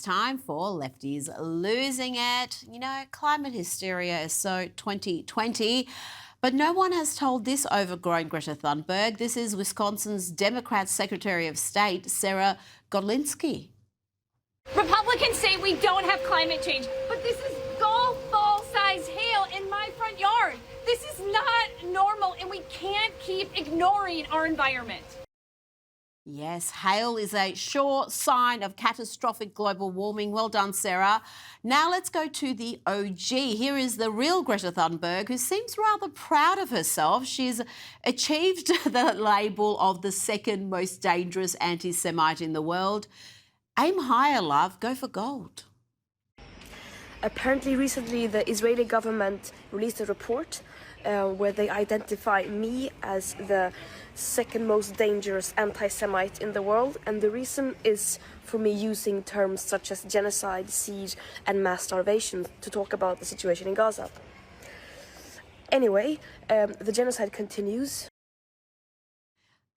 time for Lefties Losing It. You know, climate hysteria is so 2020, but no one has told this overgrown Greta Thunberg. This is Wisconsin's Democrat Secretary of State, Sarah Godlewski. Republicans say we don't have climate change, but this is golf ball-sized hail in my front yard. This is not normal, and we can't keep ignoring our environment. Yes, hail is a sure sign of catastrophic global warming. Well done, Sarah. Now let's go to the OG. Here is the real Greta Thunberg, who seems rather proud of herself. She's achieved the label of the second most dangerous anti-Semite in the world. Aim higher, love. Go for gold. Apparently, recently, the Israeli government released a report where they identify me as the second most dangerous anti-Semite in the world, and the reason is for me using terms such as genocide, siege, and mass starvation to talk about the situation in Gaza. Anyway, the genocide continues.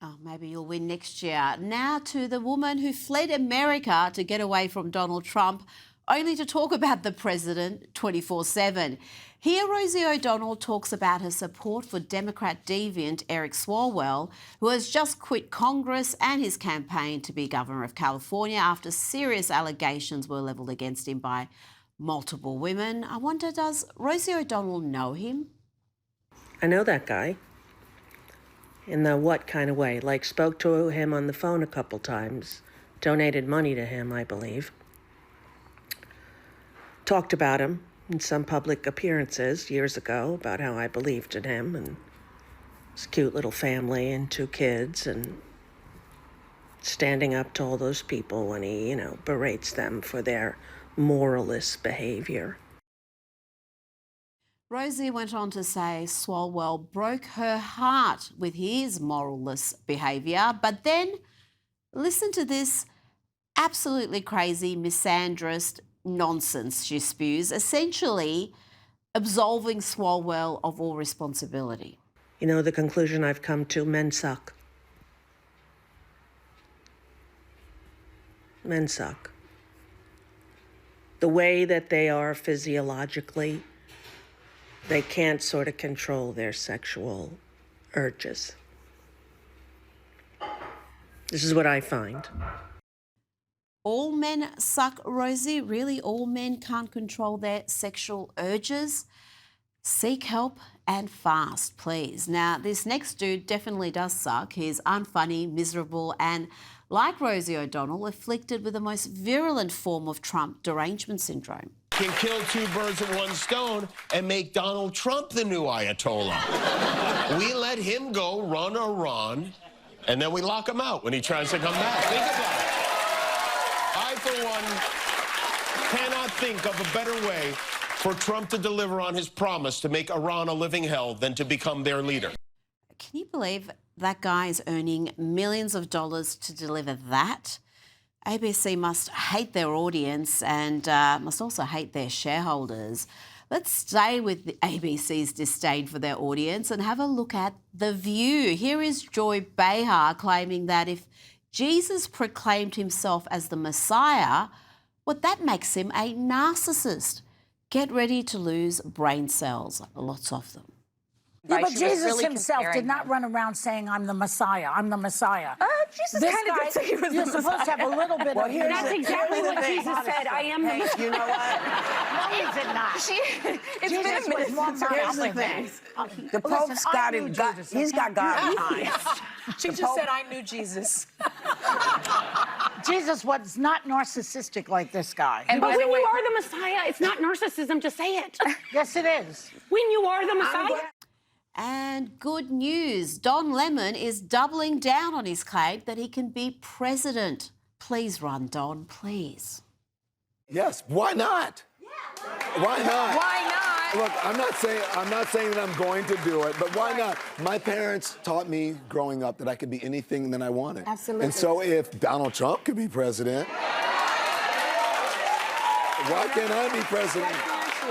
Oh, maybe you'll win next year. Now to the woman who fled America to get away from Donald Trump, only to talk about the president 24/7. Here, Rosie O'Donnell talks about her support for Democrat deviant Eric Swalwell, who has just quit Congress and his campaign to be governor of California after serious allegations were levelled against him by multiple women. I wonder, does Rosie O'Donnell know him? I know that guy. In the what kind of way? Like, spoke to him on the phone a couple times, donated money to him, I believe. Talked about him in some public appearances years ago about how I believed in him and his cute little family and 2 kids, and standing up to all those people when he, berates them for their moralist behavior. Rosie went on to say Swalwell broke her heart with his moralless behaviour, but then listen to this absolutely crazy misandrist nonsense she spews, essentially absolving Swalwell of all responsibility. You know, the conclusion I've come to, men suck. Men suck. The way that they are physiologically, they can't sort of control their sexual urges. This is what I find. All men suck, Rosie? Really, all men can't control their sexual urges? Seek help and fast, please. Now, this next dude definitely does suck. He's unfunny, miserable, and, like Rosie O'Donnell, afflicted with the most virulent form of Trump derangement syndrome. Can kill 2 birds with 1 stone and make Donald Trump the new Ayatollah. We let him go run Iran, and then we lock him out when he tries to come back. Think about it. I, for one, cannot think of a better way for Trump to deliver on his promise to make Iran a living hell than to become their leader. Can you believe that guy is earning millions of dollars to deliver that? ABC must hate their audience and must also hate their shareholders. Let's stay with the ABC's disdain for their audience and have a look at The View. Here is Joy Behar claiming that if Jesus proclaimed himself as the Messiah, well, that makes him a narcissist. Get ready to lose brain cells, lots of them. Yeah, but Jesus himself did not run around saying, I'm the Messiah, I'm the Messiah. Jesus kind of did say he was you're the supposed to have a little bit of... That's exactly what Jesus said. I am the Messiah. You know what? No, is it not? It's Jesus been a minute was since more Here's the thing. The Pope's got him. He's got God eyes. She just said, I knew Jesus. Jesus was not narcissistic like this guy. And but when you are the Messiah, it's not narcissism to say it. Yes, it is. When you are the Messiah. And good news, Don Lemon is doubling down on his claim that he can be president. Please run, Don, please. Yes, why not? Why not? Why not? Look, I'm not saying that I'm going to do it, but why not? My parents taught me growing up that I could be anything that I wanted. Absolutely. And so if Donald Trump could be president, why can't I be president?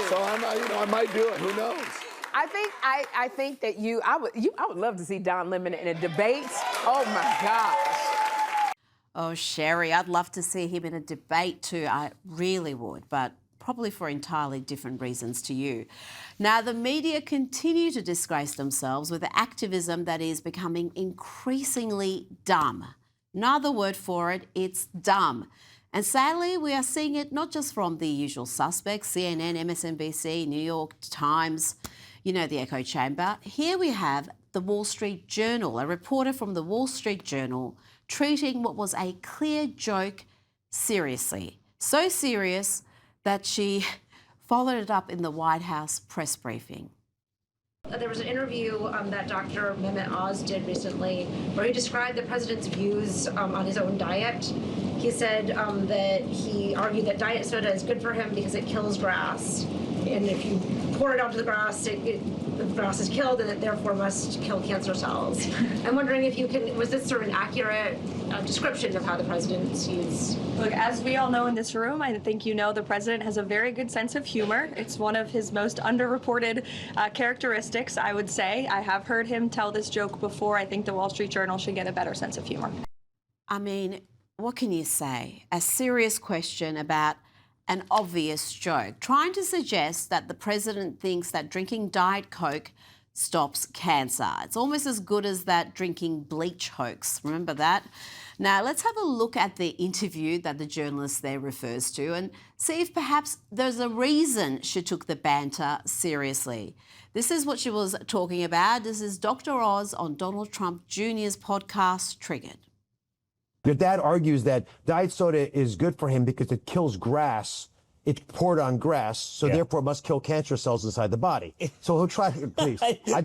So I might do it. Who knows? I think that I would love to see Don Lemon in a debate. Oh my gosh. Oh, Sherry, I'd love to see him in a debate too. I really would, but probably for entirely different reasons to you. Now, the media continue to disgrace themselves with activism that is becoming increasingly dumb. No other word for it, it's dumb. And sadly, we are seeing it not just from the usual suspects, CNN, MSNBC, New York Times, you know, the echo chamber. Here we have the Wall Street Journal, a reporter from the Wall Street Journal treating what was a clear joke seriously. So serious that she followed it up in the White House press briefing. There was an interview that Dr. Mehmet Oz did recently where he described the president's views on his own diet. He said that he argued that diet soda is good for him because it kills grass. And if you pour it onto the grass, the grass is killed and it therefore must kill cancer cells. I'm wondering if you can, was this sort of an accurate description of how the president sees? Look, as we all know in this room, I think you know the president has a very good sense of humor. It's one of his most underreported characteristics, I would say. I have heard him tell this joke before. I think the Wall Street Journal should get a better sense of humor. I mean, what can you say? A serious question about an obvious joke, trying to suggest that the president thinks that drinking Diet Coke stops cancer. It's almost as good as that drinking bleach hoax. Remember that? Now, let's have a look at the interview that the journalist there refers to and see if perhaps there's a reason she took the banter seriously. This is what she was talking about. This is Dr. Oz on Donald Trump Jr.'s podcast, Triggered. Your dad argues that diet soda is good for him because it kills grass. It's poured on grass, so therefore it must kill cancer cells inside the body. So he'll try to, please.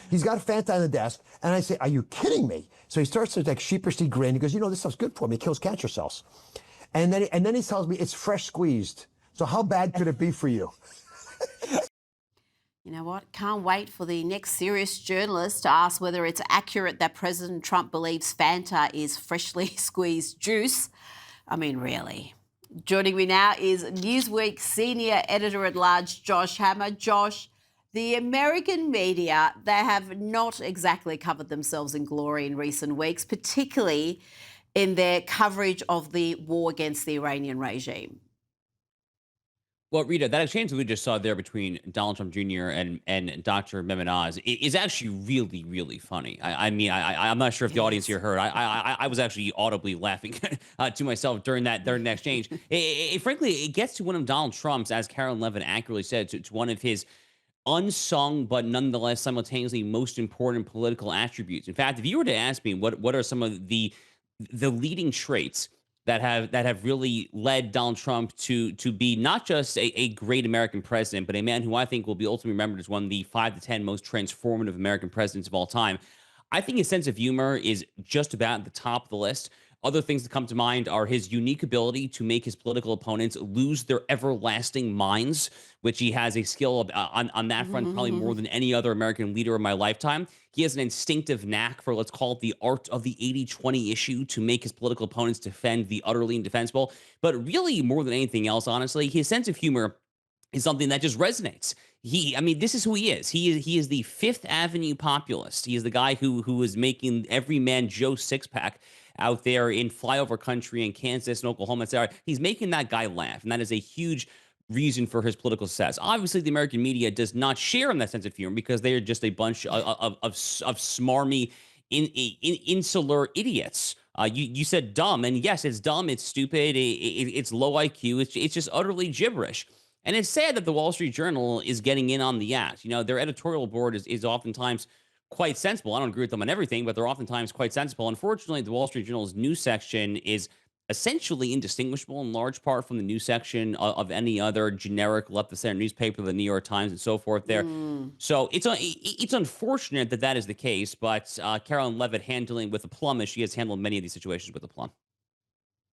He's got a Fanta on the desk, and I say, are you kidding me? So he starts to like sheepishly grin. He goes, you know, this stuff's good for me. It kills cancer cells. And then he tells me it's fresh squeezed. So how bad could it be for you? You know what? Can't wait for the next serious journalist to ask whether it's accurate that President Trump believes Fanta is freshly squeezed juice. I mean, really. Joining me now is Newsweek senior editor-at-large Josh Hammer. Josh, the American media, they have not exactly covered themselves in glory in recent weeks, particularly in their coverage of the war against the Iranian regime. Well, Rita, that exchange that we just saw there between Donald Trump Jr. and Dr. Mehmet Oz is actually really, really funny. I'm not sure if the audience here heard. I was actually audibly laughing to myself during that exchange. Frankly, it gets to one of Donald Trump's, as Karen Levin accurately said, to one of his unsung but nonetheless simultaneously most important political attributes. In fact, if you were to ask me what are some of the leading traits that have really led Donald Trump to be not just a great American president, but a man who I think will be ultimately remembered as one of the 5 to 10 most transformative American presidents of all time, I think his sense of humor is just about at the top of the list. Other things that come to mind are his unique ability to make his political opponents lose their everlasting minds, which he has a skill of, on that front probably more than any other American leader in my lifetime. He has an instinctive knack for, let's call it, the art of the 80-20 issue to make his political opponents defend the utterly indefensible. But really, more than anything else, honestly, his sense of humor is something that just resonates. This is who he is. He is the Fifth Avenue populist. He is the guy who is making every man Joe six-pack out there in flyover country in Kansas and Oklahoma, etc. He's making that guy laugh, and that is a huge reason for his political success. Obviously, the American media does not share in that sense of humor because they are just a bunch of smarmy, insular idiots. You said dumb, and yes, it's dumb, it's stupid, it's low IQ, it's just utterly gibberish. And it's sad that the Wall Street Journal is getting in on the act. You know, their editorial board is oftentimes quite sensible. I don't agree with them on everything, but they're oftentimes quite sensible. Unfortunately, the Wall Street Journal's news section is essentially indistinguishable in large part from the news section of any other generic left-of-center newspaper, the New York Times and so forth there. So it's unfortunate that is the case, but Carolyn Levitt handling with aplomb as she has handled many of these situations with aplomb.